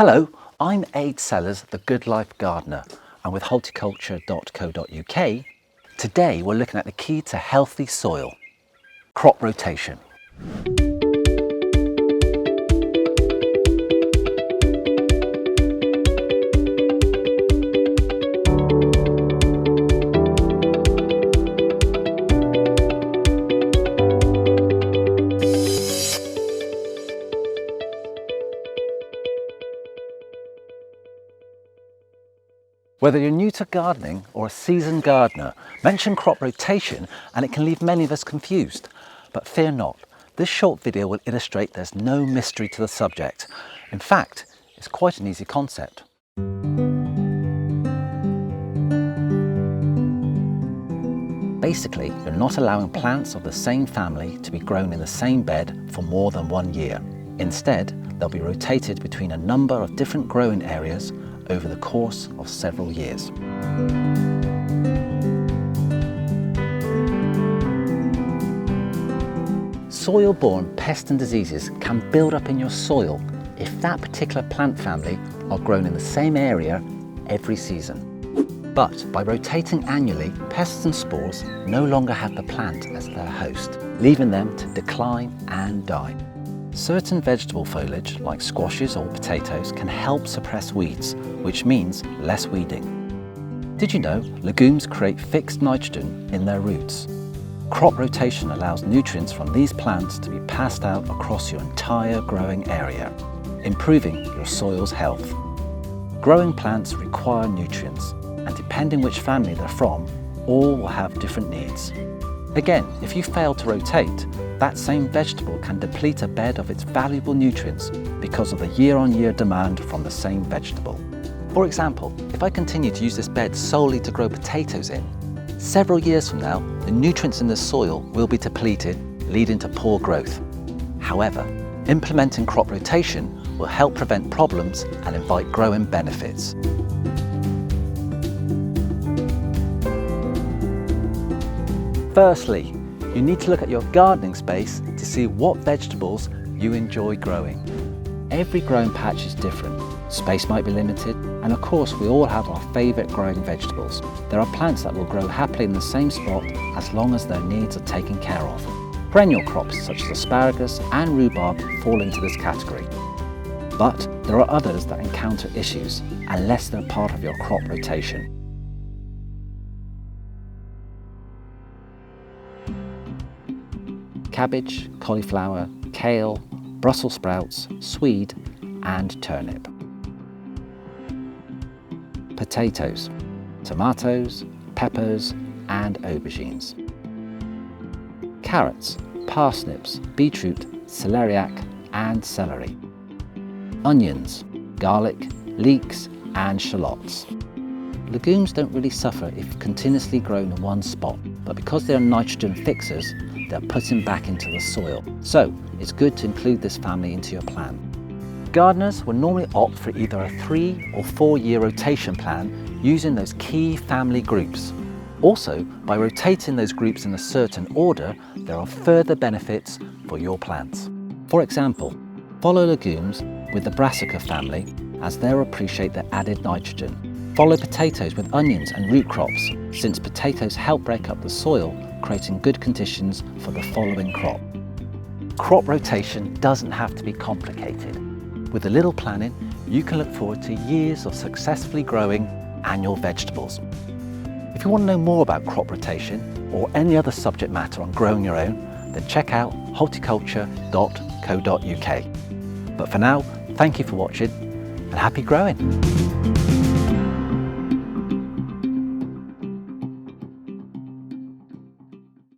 Hello, I'm Ade Sellars, the Good Life Gardener, and with horticulture.co.uk, today we're looking at the key to healthy soil, crop rotation. Whether you're new to gardening or a seasoned gardener, mention crop rotation and it can leave many of us confused. But fear not, this short video will illustrate there's no mystery to the subject. In fact, it's quite an easy concept. Basically, you're not allowing plants of the same family to be grown in the same bed for more than 1 year. Instead, they'll be rotated between a number of different growing areas over the course of several years. Soil-borne pests and diseases can build up in your soil if that particular plant family are grown in the same area every season. But by rotating annually, pests and spores no longer have the plant as their host, leaving them to decline and die. Certain vegetable foliage, like squashes or potatoes, can help suppress weeds, which means less weeding. Did you know legumes create fixed nitrogen in their roots? Crop rotation allows nutrients from these plants to be passed out across your entire growing area, improving your soil's health. Growing plants require nutrients, and depending which family they're from, all will have different needs. Again, if you fail to rotate, that same vegetable can deplete a bed of its valuable nutrients because of the year-on-year demand from the same vegetable. For example, if I continue to use this bed solely to grow potatoes in, several years from now, the nutrients in the soil will be depleted, leading to poor growth. However, implementing crop rotation will help prevent problems and invite growing benefits. Firstly, you need to look at your gardening space to see what vegetables you enjoy growing. Every growing patch is different. Space might be limited, and of course we all have our favourite growing vegetables. There are plants that will grow happily in the same spot as long as their needs are taken care of. Perennial crops such as asparagus and rhubarb fall into this category. But there are others that encounter issues unless they're part of your crop rotation. Cabbage, cauliflower, kale, Brussels sprouts, swede and turnip. Potatoes, tomatoes, peppers and aubergines. Carrots, parsnips, beetroot, celeriac and celery. Onions, garlic, leeks and shallots. Legumes don't really suffer if continuously grown in one spot, but because they are nitrogen fixers, they're putting back into the soil. So it's good to include this family into your plan. Gardeners will normally opt for either a 3 or 4 year rotation plan using those key family groups. Also, by rotating those groups in a certain order, there are further benefits for your plants. For example, follow legumes with the brassica family as they'll appreciate the added nitrogen. Follow potatoes with onions and root crops, since potatoes help break up the soil, creating good conditions for the following crop. Crop rotation doesn't have to be complicated. With a little planning, you can look forward to years of successfully growing annual vegetables. If you want to know more about crop rotation or any other subject matter on growing your own, then check out horticulture.co.uk. But for now, thank you for watching and happy growing.